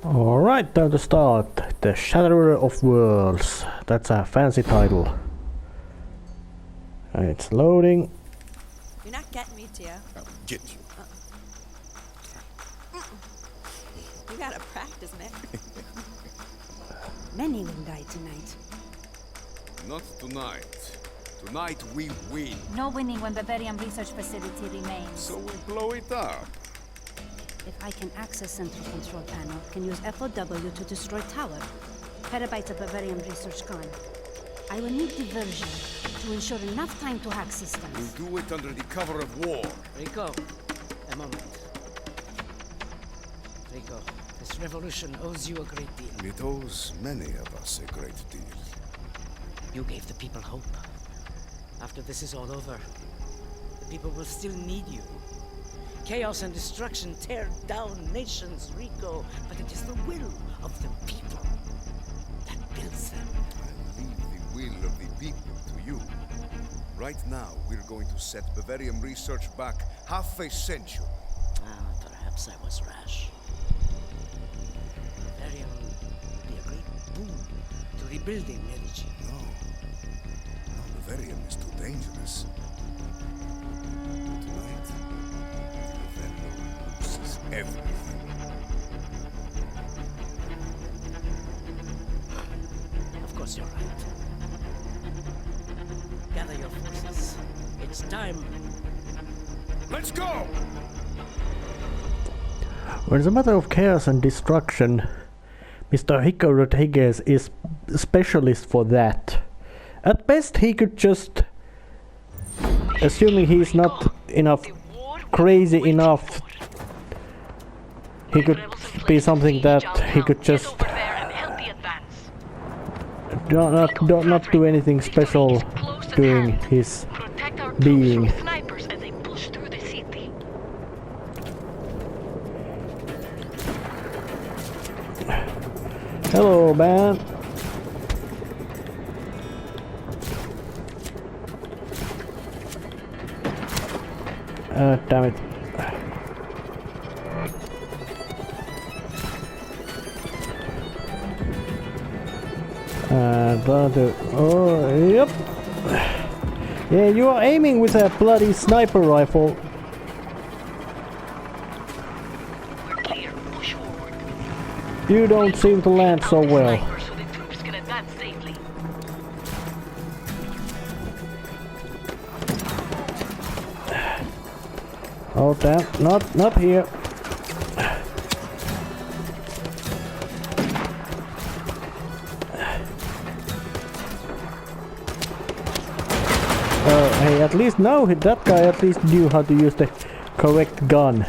Alright, time to start. The Shatterer of Worlds. That's a fancy title. It's loading. You're not getting me, Tia. I'll get you. You gotta practice, man. Many will die tonight. Not tonight. Tonight we win. No winning when Bavarium research facility remains. So we blow it up. If I can access central control panel, can use FOW to destroy tower. Petabytes of Bavarium research gone. I will need diversion to ensure enough time to hack systems. We'll do it under the cover of war. Rico, a moment. Rico, this revolution owes you a great deal. It owes many of us a great deal. You gave the people hope. After this is all over, the people will still need you. Chaos and destruction tear down nations, Rico, but it is the will of the people that builds them. I leave the will of the people to you. Right now, we're going to set Bavarium research back half a century. Perhaps I was rash. Bavarium would be a great boon to rebuilding Medici. No, Bavarium is too dangerous. Tonight, Bavarium loses everything. Of course you're right. Gather your forces. It's time. Let's go! When it's a matter of chaos and destruction, Mr. Hiko Rodriguez is a specialist for that. At best, he could just, assuming he's not crazy enough, he could be something that he could just not do anything special during his being. Hello, man. Damn it. Oh, yep. Yeah, you are aiming with a bloody sniper rifle. We're clear. Push forward. You don't seem to land so well. So the troops can advance safely. Oh damn, not here. Hey, at least now that guy at least knew how to use the correct gun,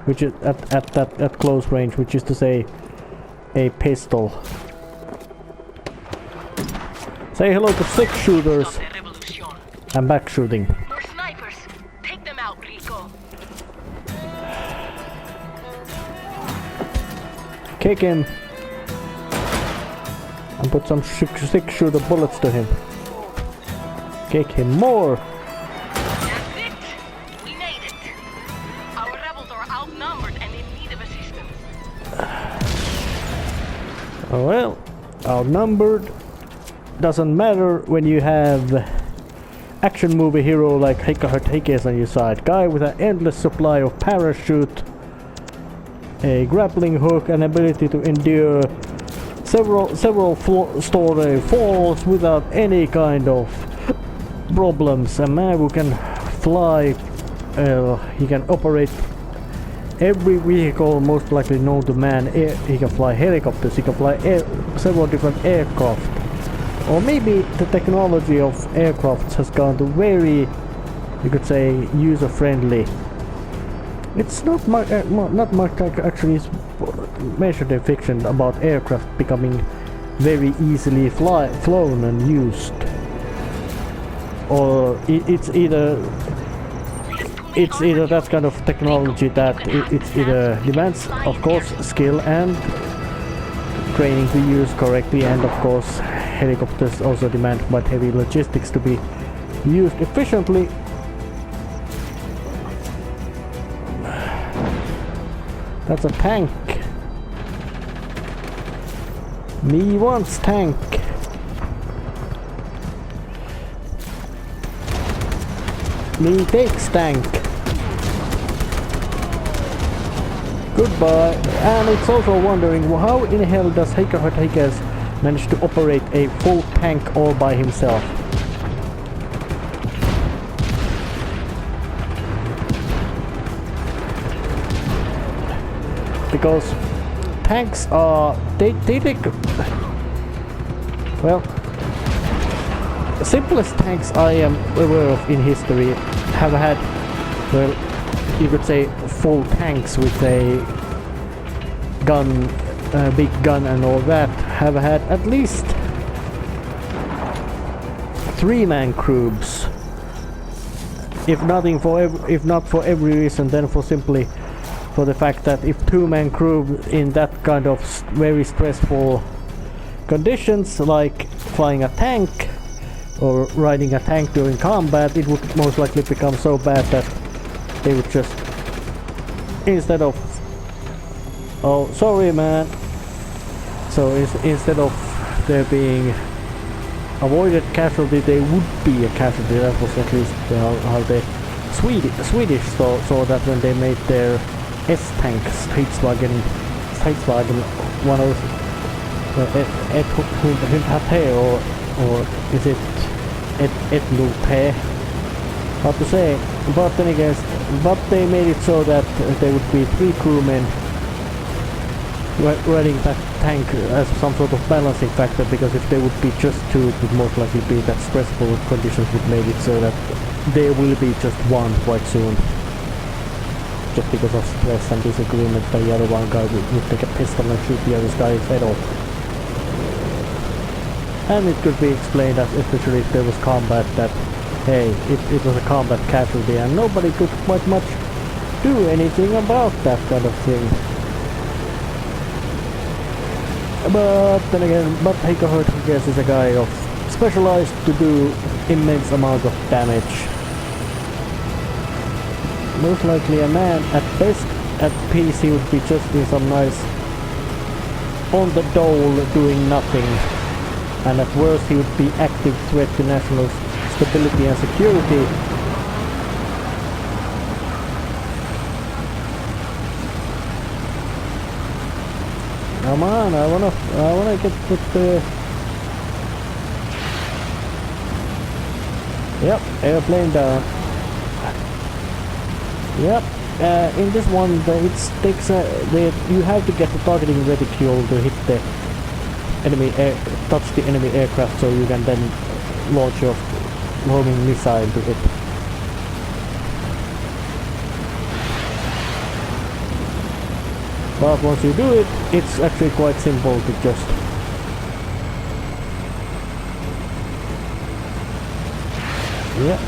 which is at close range, which is to say, a pistol. Say hello to 6 shooters. I'm back shooting. More snipers. Take them out, Rico. Kick him and put some 6 shooter bullets to him. Kick him more. That's it. We made it. Our rebels are outnumbered and in need of assistance. Oh well, outnumbered doesn't matter when you have action movie hero like Hiko Rodriguez on your side. Guy with an endless supply of parachute, a grappling hook, and ability to endure several story falls without any kind of problems. A man who can fly, he can operate every vehicle most likely known to man. He can fly helicopters, he can fly several different aircraft. Or maybe the technology of aircrafts has gone to very, you could say, user-friendly. It's not much actually is mentioned in fiction about aircraft becoming very easily flown and used. Or it's either that kind of technology that it either demands, of course, skill and training to use correctly, and of course helicopters also demand quite heavy logistics to be used efficiently. That's a tank. Me wants tank. Me takes tank. Goodbye. And it's also wondering how in hell does Heikka manage to operate a full tank all by himself? Because tanks are they take well, the simplest tanks I am aware of in history have had, well, you could say full tanks with a gun, big gun and all that, have had at least 3-man crews. If not for every reason, then for simply for the fact that if 2-man crew in that kind of very stressful conditions, like flying a tank or riding a tank during combat, it would most likely become so bad that they would just, instead of, oh sorry man, so instead of there being avoided casualty, there would be a casualty. That was at least how the Swedish saw that when they made their S-tanks, Stridsvagn 103 or is it Etlupe? How to say? But then again, but they made it so that there would be 3 crewmen riding that tank as some sort of balancing factor, because if there would be just 2, it would most likely be that stressful conditions would make it so that there will be just 1 quite soon. Just because of stress and disagreement, the other one guy would take a pistol and shoot the other guy's head off. And it could be explained as, especially if there was combat, that hey, it was a combat casualty and nobody could quite much do anything about that kind of thing. But then again, Heikka is a guy of specialized to do immense amount of damage. Most likely a man at best at peace, he would be just in some nice on the dole doing nothing, and at worst he would be active threat to national stability and security. Come on, I wanna get with the... Yep, airplane down. Yep, in this one it takes you have to get the targeting reticule to hit the enemy touch the enemy aircraft, so you can then launch your homing missile to it. But once you do it, it's actually quite simple to just... Yeah.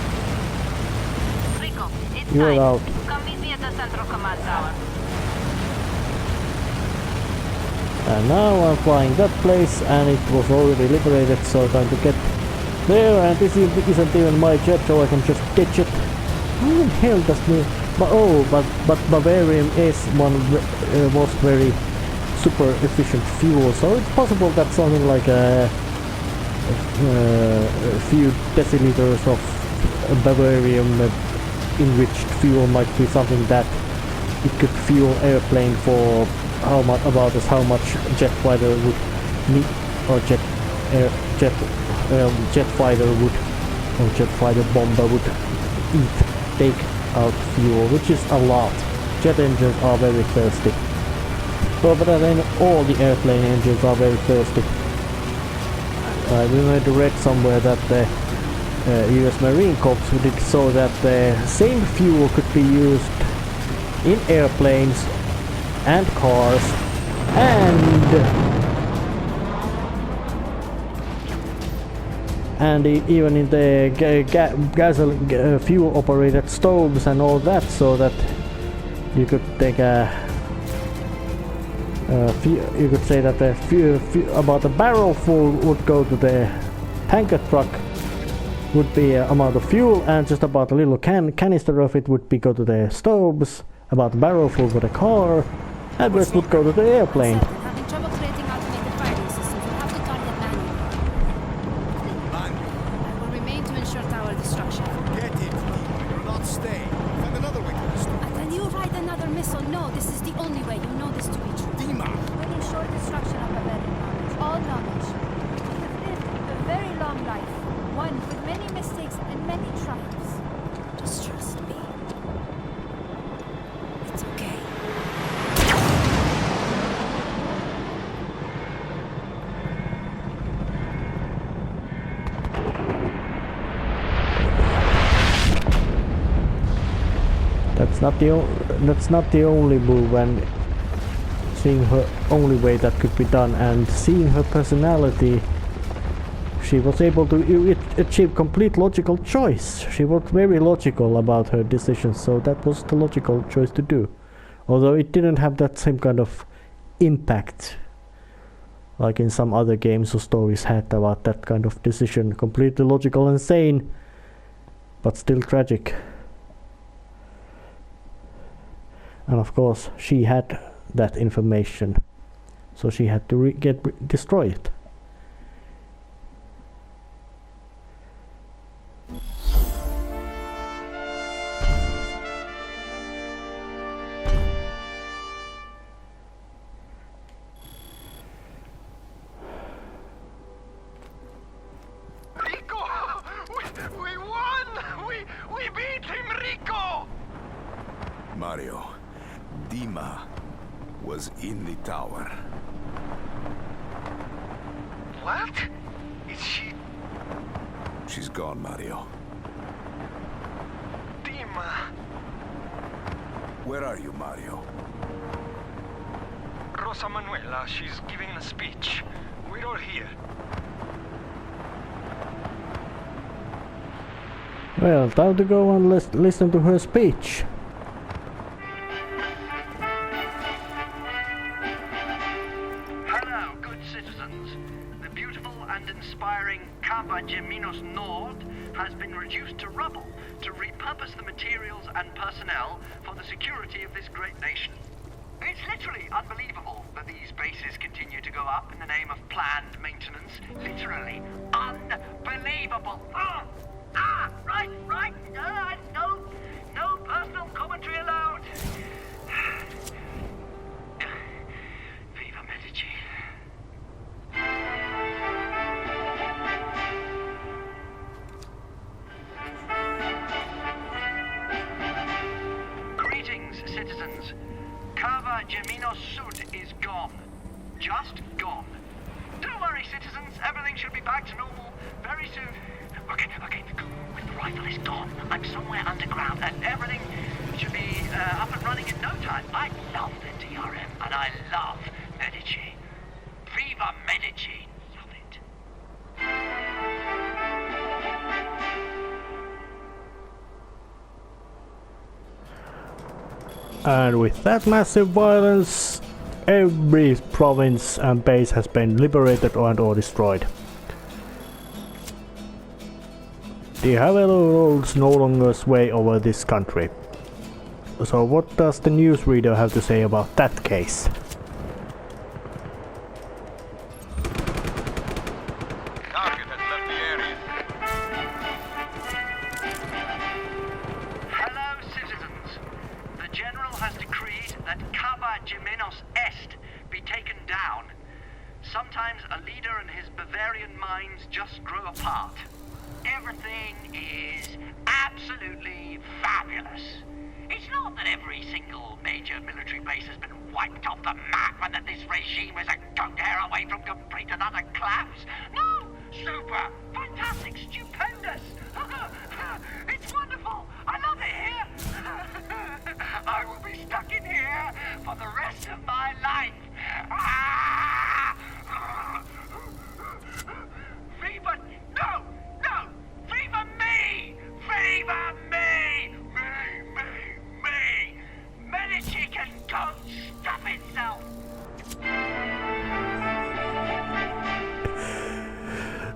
Rico, it's You're time. out. Come meet me at the central command tower. And now I'm flying that place, and it was already liberated, so time to get there. And this isn't even my jet, so I can just ditch it. How in hell does me... But Bavarium is one most very super efficient fuel, so it's possible that something like a few deciliters of Bavarium enriched fuel might be something that it could fuel airplane for how much jet fighter would need, or jet fighter would, or jet fighter bomber would take out fuel, which is a lot. Jet engines are very thirsty. But then all the airplane engines are very thirsty. I read somewhere that the US Marine Corps did so that the same fuel could be used in airplanes and cars and even in the gasoline fuel operated stoves and all that, so that you could take you could say that about a barrel full would go to the tanker truck, would be amount of fuel, and just about a little canister of it would be go to the stoves, about a barrel full for the car, and rest would go to the airplane. Having trouble creating automated firing systems That's not the only move, and seeing her only way that could be done, and seeing her personality, she was able to achieve complete logical choice. She was very logical about her decisions, so that was the logical choice to do. Although it didn't have that same kind of impact like in some other games or stories had about that kind of decision. Completely logical and sane, but still tragic. And of course she had that information, so she had to destroy it. Mario, Dima was in the tower. What? Is she... She's gone, Mario. Dima? Where are you, Mario? Rosa Manuela, she's giving a speech. We're all here. Well, time to go and listen to her speech. Hello, good citizens. The beautiful and inspiring Bavarium Nord has been reduced to rubble to repurpose the materials and personnel for the security of this great nation. It's literally unbelievable that these bases continue to go up in the name of planned maintenance. Literally unbelievable. Right. No personal commentary allowed. Viva Medici. Greetings, citizens. Bavarium Sud is gone. Just gone. Don't worry, citizens. Everything should be back to normal very soon. Okay, the rifle is gone. I'm somewhere underground and everything should be up and running in no time. I love the DRM and I love Medici. Viva Medici. Love it. And with that massive violence, every province and base has been liberated or destroyed. The Havelords no longer sway over this country. So what does the newsreader have to say about that case? Target has left the area. Hello, citizens. The General has decreed that Bavarium Est be taken down. Sometimes a leader and his Bavarian minds just grow apart. Everything is absolutely fabulous. It's not that every single major military base has been wiped off the map and that this regime is a goat hair away from complete and utter collapse. No! Super! Fantastic! Stupendous! It's wonderful! I love it here! I will be stuck in here for the rest of my life! Viva... No! Viva me! Viva me! Me! Medici can go stuff itself!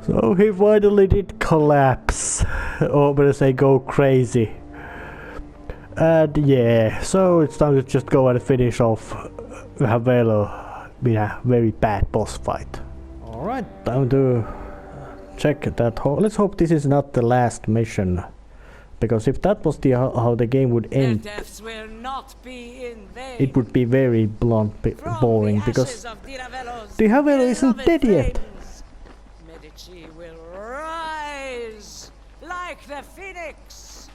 So he finally did collapse, or better say go crazy. And yeah, so it's time to just go and finish off Havelo in a very bad boss fight. Alright, time to check that whole. Let's hope this is not the last mission, because if that was how the game would end, will not be in vain. it would be very blunt, boring, because the Havelo isn't dead yet. Medici will rise like the phoenix.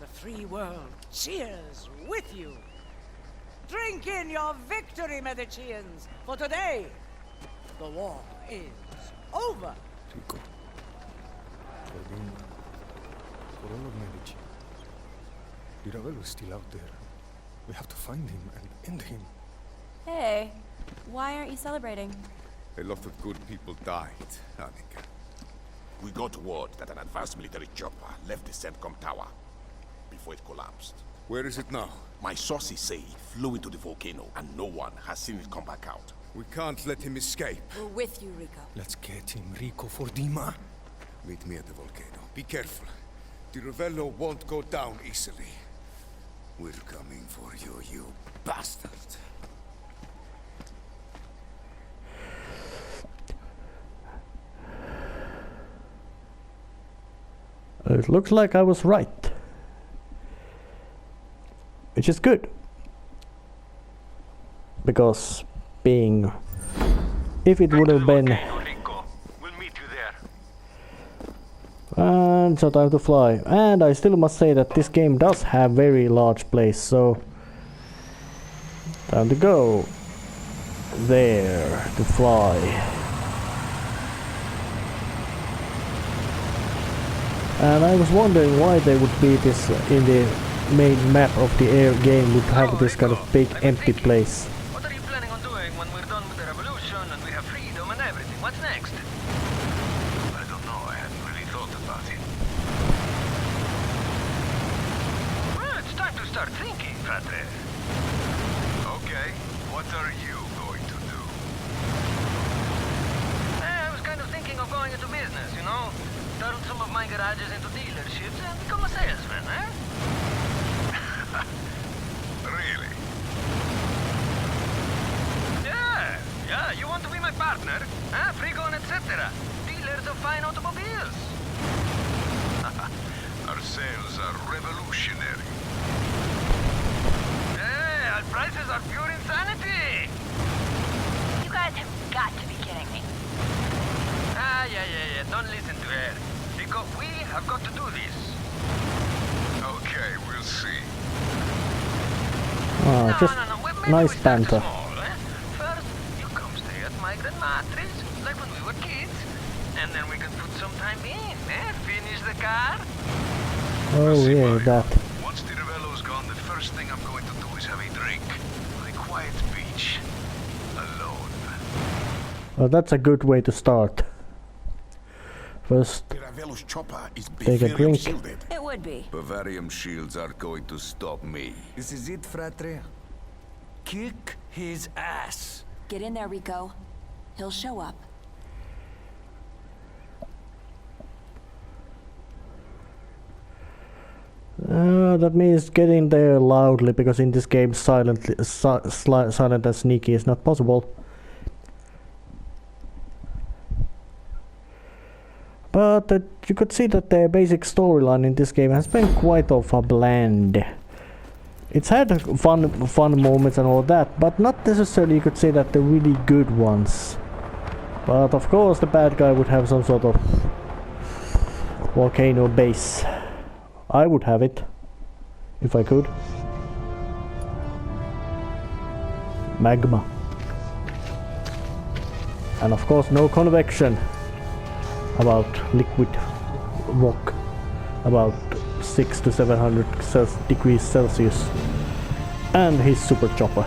The free world cheers with you. Drink in your victory, Medicians, for today the war is over. For all of Medici, the Ravel is still out there. We have to find him and end him. Hey, why aren't you celebrating? A lot of good people died, Annika. We got word that an advanced military chopper left the CENTCOM tower before it collapsed. Where is it now? My sources say it flew into the volcano and no one has seen it come back out. We can't let him escape. We're with you, Rico. Let's get him, Rico, for Dima. Meet me at the volcano. Be careful. The Revello won't go down easily. We're coming for you, you bastard. It looks like I was right. Which is good. Because being... If it would have been... Rico. We'll meet you there. And so time to fly. And I still must say that this game does have very large place, so... Time to go. There, to fly. And I was wondering why there would be this in the main map of the air game would have this kind of big empty place. What are you planning on doing when we're done with the revolution and we have freedom and everything? What's next? I don't know. I hadn't really thought about it. Well, it's time to start thinking, Padre. Okay. What are you going to do? I was kind of thinking of going into business, you know? Turn some of my garages into dealerships and become a salesman, eh? Really? Yeah, you want to be my partner? Huh? Frigon, etc. Dealers of fine automobiles. Our sales are revolutionary. Yeah, our prices are pure insanity. You guys have got to be kidding me. Yeah. Don't listen to her. Because we have got to do this. Okay, we'll see. Oh, just Maybe nice we start banter. small, eh? First, you come stay at my grandma's, like when we were kids. And then we can put some time in, eh? Finish the car. Oh yeah, that. Once the Revello's gone, the first thing I'm going to do is have a drink. On a quiet beach. Alone. Well, that's a good way to start. First, The Ravello's chopper is Take a Bavarium drink. shielded. It would be. Bavarium shields are going to stop me. This is it, Fratre. Kick his ass. Get in there, Rico. He'll show up. that means getting there loudly, because in this game silent and sneaky is not possible. But you could see that the basic storyline in this game has been quite of a bland. It's had fun moments and all that, but not necessarily you could say that the really good ones. But of course the bad guy would have some sort of volcano base. I would have it, if I could. Magma. And of course no convection. About liquid rock. About 600 to 700 degrees Celsius. And his super chopper.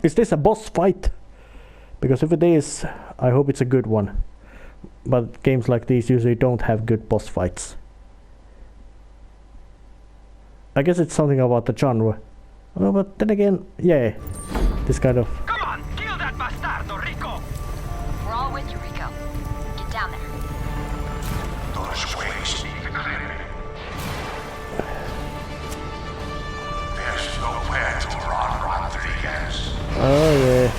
Is this a boss fight? Because if it is, I hope it's a good one. But games like these usually don't have good boss fights. I guess it's something about the genre. Oh, but then again, yeah, this kind of... Come on, kill that bastardo, Rico! We're all with you, Rico. Get down there. Those ways lead to clear. There's nowhere to run, Rodriguez. Oh yeah.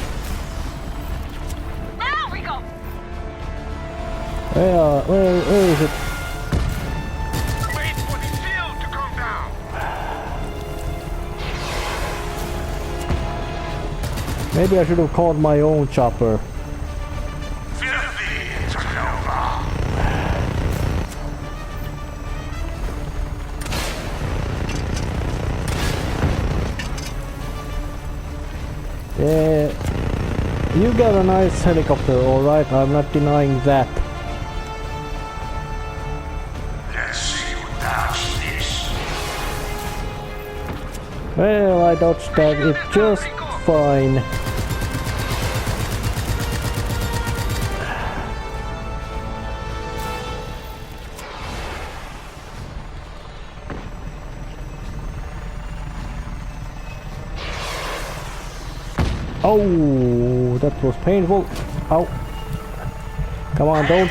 Now, Rico! Where is it? Wait for the shield to come down. Maybe I should have called my own chopper. Filthy Internova. Yeah, you got a nice helicopter, alright, I'm not denying that. Well, I dodged that it just fine. Oh, that was painful. Ow. Come on, don't.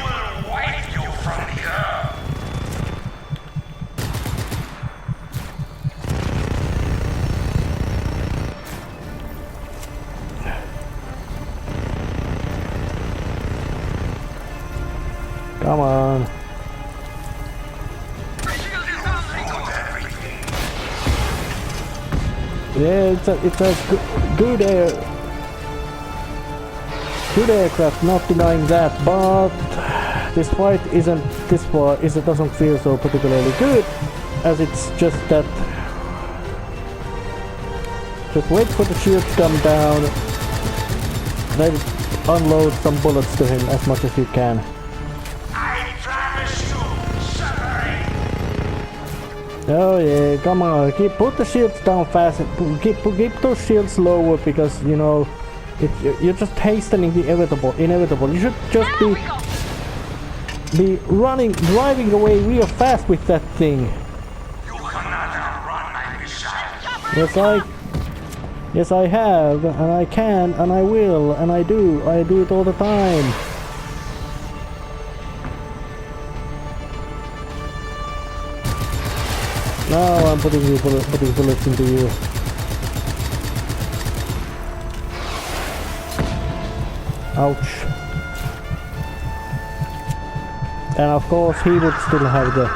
Come on. Yeah, it's a good aircraft, not denying that, but this fight doesn't feel so particularly good, as it's just that. Just wait for the shield to come down, then unload some bullets to him as much as you can. Oh yeah, come on, put the shields down fast, keep those shields lower, because you know you're just hastening the inevitable. You should just be driving away real fast with that thing. Yes I have, and I can, and I will, and I do it all the time. Now I'm putting bullets into you. Ouch. And of course he would still have the...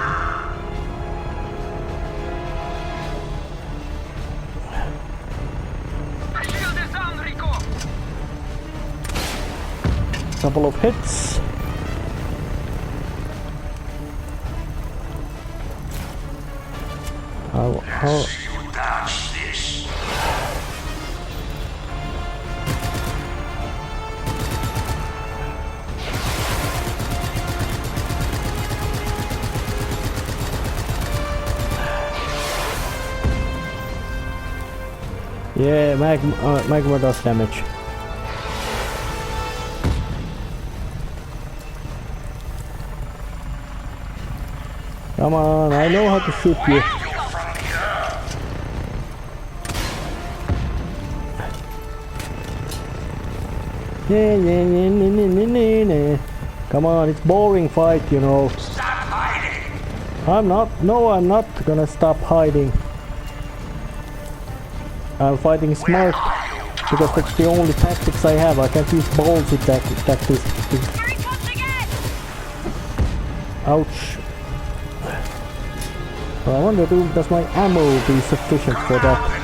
couple of hits. How? Yeah, magma does damage. Come on, I know how to shoot you. Come on, it's boring fight, you know. Stop hiding! I'm not gonna stop hiding. I'm fighting smart, because that's the only tactics I have. I can't use balls with tactics. Ouch. Well, I wonder, does my ammo be sufficient for that?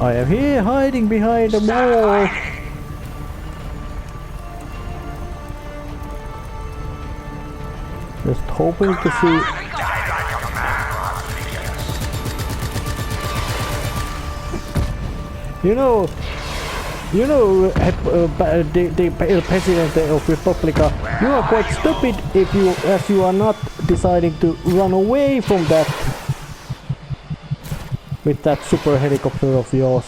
I am here hiding behind a wall. Just hoping to see. You know, the Presidente of Republica, you are quite stupid as you are not deciding to run away from that with that super helicopter of yours.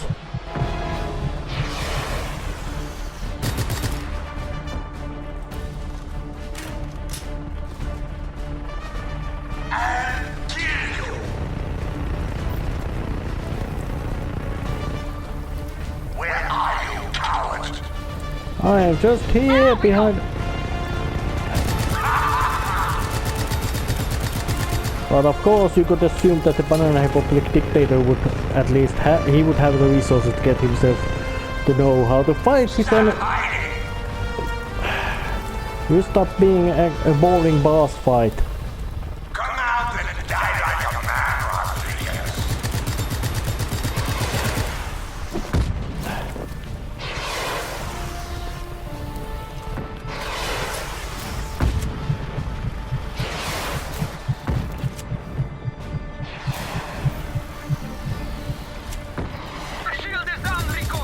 I am just here behind. But of course you could assume that the Banana Republic dictator would at least have the resources to get himself to know how to fight his enemy. You stop being a boring boss fight. Come out and die like a man, Rodriguez. The shield is down, Rico!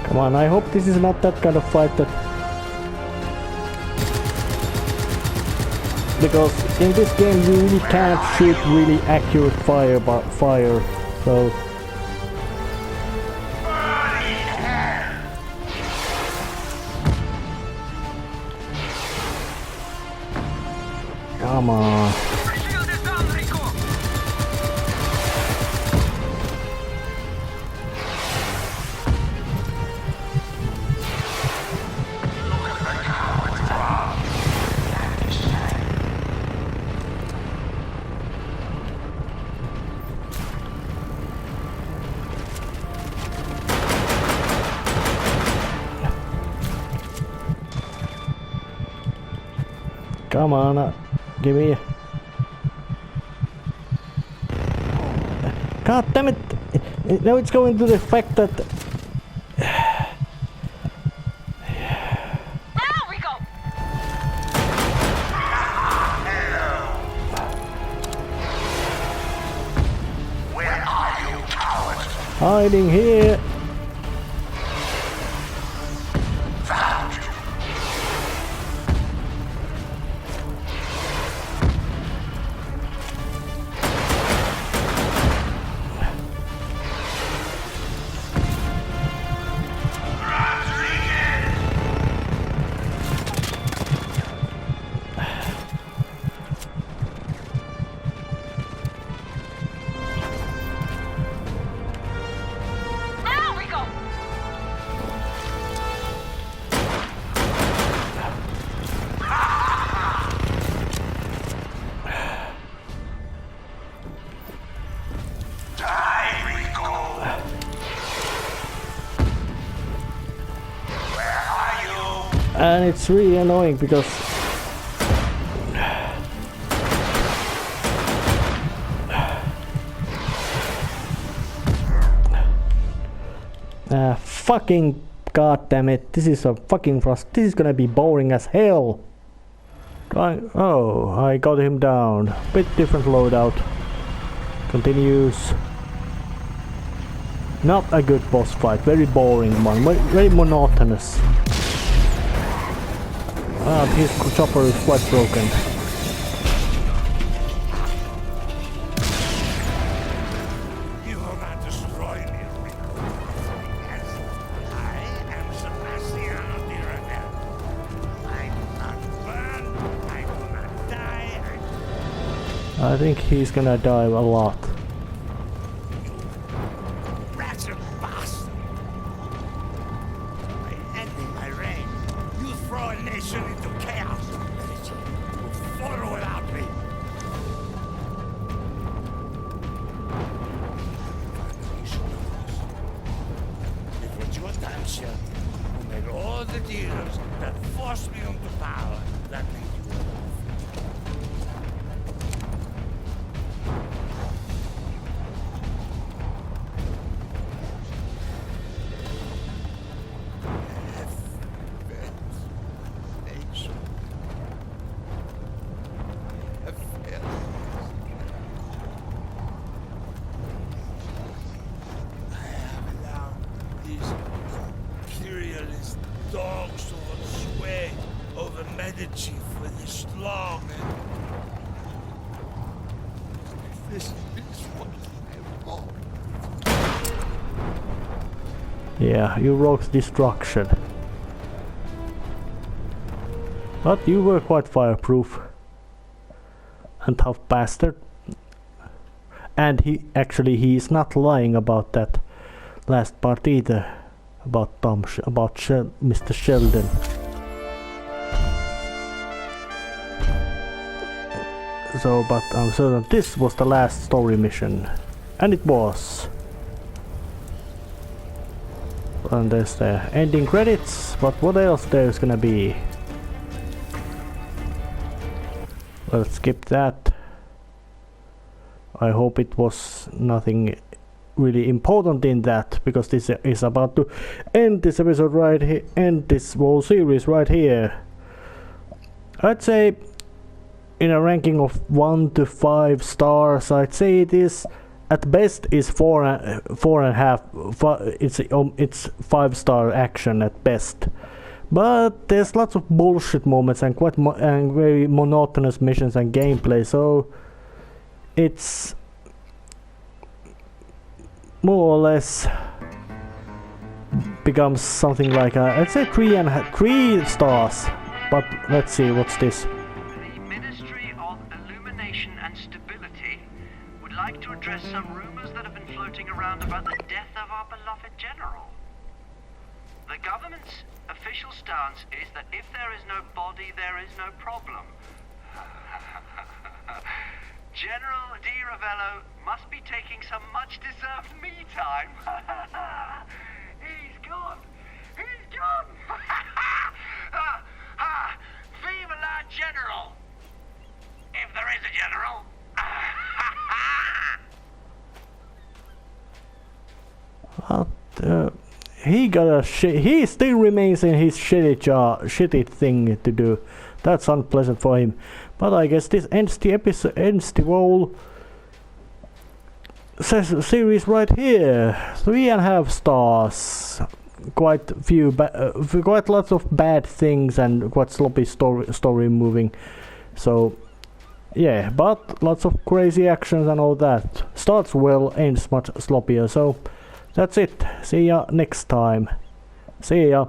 Come on, I hope this is not that kind of fight that... Because in this game you really can't shoot really accurate fire, so... Come on. The shield is down, Rico! Come on, give me... God damn it! Now it's going to the fact that... Now we go! Where are you, coward? Hiding here! Found you. Now we go! Die, Rico. Where are you? And it's really annoying because... Fucking goddamn it! This is a fucking this is gonna be boring as hell. Oh, I got him down. Bit different loadout. Continues. Not a good boss fight. Very boring one. Very monotonous. His chopper is quite broken. You will not destroy me, Rico. Yes, I am Sebastiano di Ravel. I do not burn, I do not die, I think he's gonna die a lot. wretched bastard. By ending my reign, you throw a nation into chaos. It will follow without me. It was your time, Shelton, who made all the deals that forced me into power that made you a imperialist dogs hold sway over Medici for this long, and this is what I want. Yeah, you wrote destruction. But you were quite fireproof. And tough bastard. And he's not lying about that last part either. About Mr. Sheldon. So, but I'm certain this was the last story mission. And it was. And there's the ending credits, but what else there's gonna be? Let's skip that. I hope it was nothing really important in that, because this is about to end this episode right here, end this whole series right here. I'd say in a ranking of 1 to 5 stars, I'd say it is at best is 4.5. It's 5-star action at best. But there's lots of bullshit moments and and very monotonous missions and gameplay, so it's more or less becomes something like I'd say 3 stars. But let's see, what's this? The Ministry of Illumination and Stability would like to address some rumors that have been floating around about the death of our beloved general. The government's official stance is that if there is no body, there is no problem. General Di Ravello must be taking some much-deserved me time. He's gone! He's gone! Viva la General! If there is a general. He still remains in his shitty thing to do. That's unpleasant for him. But I guess this ends the episode, ends the whole series right here. 3.5 stars. Quite lots of bad things and quite sloppy story moving. So yeah, but lots of crazy actions and all that. Starts well, ends much sloppier. So that's it. See ya next time. See ya.